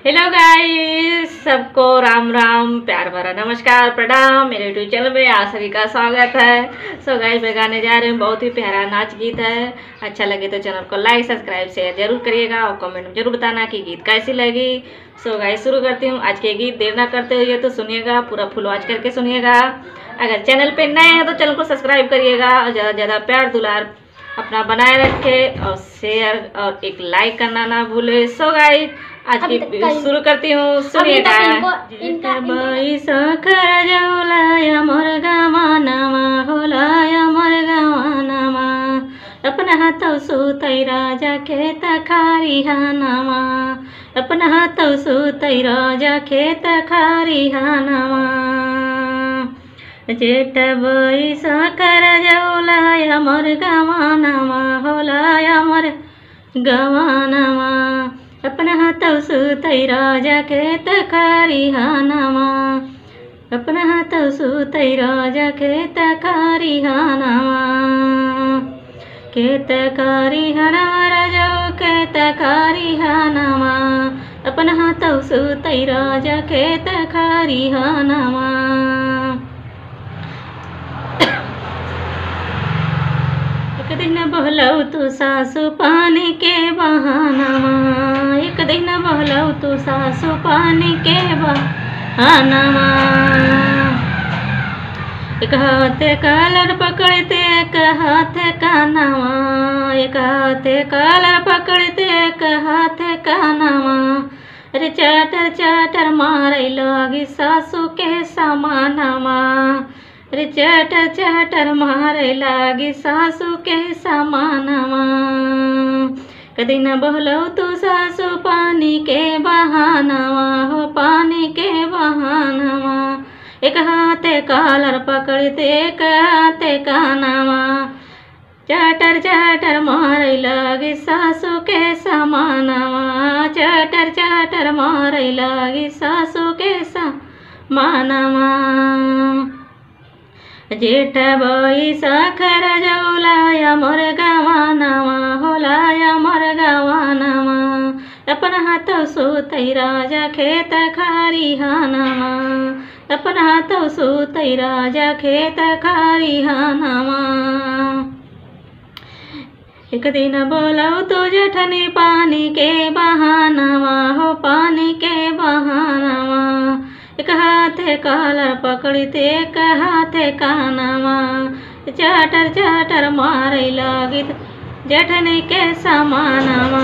Hello guys, सबको राम राम, प्यार भरा नमस्कार, प्रणाम। मेरे यूट्यूब चैनल में आप सभी का स्वागत है। सो गाइस, मैं गाने जा रहे हैं, बहुत ही प्यारा नाच गीत है। अच्छा लगे तो चैनल को लाइक सब्सक्राइब शेयर जरूर करिएगा और कमेंट में जरूर बताना कि गीत कैसी लगी। सो गाइस, शुरू करती हूँ आज के गीत। देर ना करते हुए तो सुनिएगा, पूरा फुल वॉच करके सुनिएगा। अगर चैनल पे नए हैं तो चैनल को सब्सक्राइब करिएगा और ज़्यादा से ज़्यादा प्यार दुलार अपना बनाए रखे और शेयर और एक लाइक करना ना भूले। सो गाइस, आज की शुरू करती हूँ, सुनिएगा। अपना हाथों सुतई राजा खेत खारिहानामा, अपना हाथों सुतई राजा खेत खारिहानामा। जेठ बैसाखर जौलाय मोर गवानामा, होलाय मोर गवानामा। अपना हाथों सुतई राजा खेत खारिहानामा, अपना हाथों सुतई राजा खेत खारिहानामा। खेत खारिहानामा राजा खेत खारिहानामा, अपना हाथों सुतई राजा खेत खारिहानामा। एक दिन बहलौ तू सासु पानी के बहानामा, एक दिन बहलौ तू सासु पानी के बहानामा। एक हाथ कलर पकड़ते एक हाथ कानावा, एक हाथ कलर पकड़ते एक हाथ कानावा। अरे चाटर चाटर मारे लगी सासु के समानामा, अरे चाटर चाटर मारे लागी सासु के समानामा। कदी न बहलौ तू सासु पानी के बहानावा, हो पानी के बहानावा। एक हाथे कॉलर पकड़ते एक हाथे कानावा। चाटर चाटर मारे लागी सासु के समानावा, चाटर चाटर मारे लागी सासु के समानावा। जेठ बैसाखर जौलाय मोर गवानामा, होलाय मोर गवानामा। अपना हाथों सुतई राजा खेत खारिहानामा, अपना हाथों सुतई राजा खेत खारिहानामा। एक दिन बोलौ तो जेठनी पानी के बहानामा, हो पानी के बहानामा। एक हाथे कॉलर पकड़ते एक हाथे कानावा। चाटर चाटर मारे लगी जेठनी के समानावा,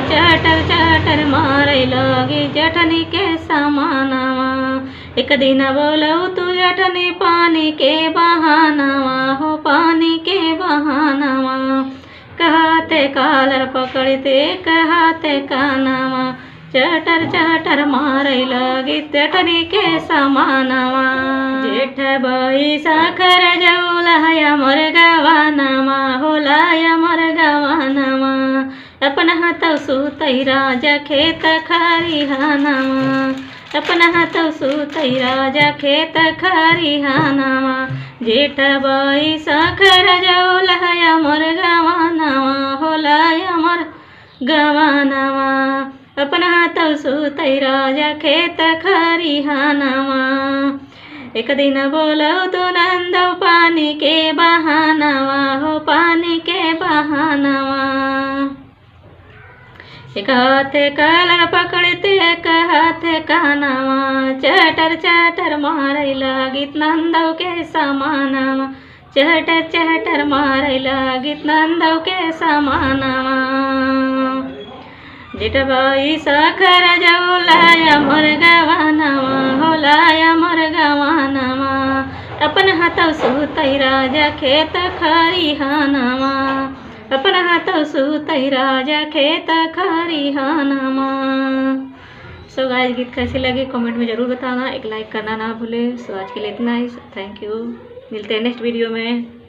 चाटर चाटर मारे लगी जेठनी के समानावा। एक दिन बोलौ तू जेठनी पानी के बहानावा, हो पानी के बहानावा। कहते कॉलर पकड़ते कहते कानावा। चाटर चाटर मारे लगी जेठनी के समानावा। जेठ बैसाखर जौलाय मोर गवानामा, होलाय मोर गवानामा। अपना हाथों सुतई राजा खेत खारिहानामा, अपना हाथों सुतई राजा खेत खारिहानामा। जेठ बैसाखर जौलाय मोर गवानामा, होलाय मोर गवानामा। अपना हाथों सुतई राजा खेत खारिहानामा। एक दिन बोलौ तो नंदौ पानी के बहानावा, हो पानी के बहानावा। एक हाथे कॉलर पकड़ते एक हाथे कानावा। चाटर चाटर मारे लगी नंदौ के समानावा, चाटर चाटर मारे लगी नंदौ के समानावा। जेठ बैसाखर जौलाय मोर गवानामा, होलाय मोर गवानामा। अपना हाथों सुतई राजा खेत खारिहानामा, अपना हाथों सुतई राजा खेत खारिहानामा। सो गाइस, गीत कैसी लगी कमेंट में ज़रूर बताना, एक लाइक करना ना भूले। सो आज के लिए इतना ही, थैंक यू। मिलते हैं नेक्स्ट वीडियो में।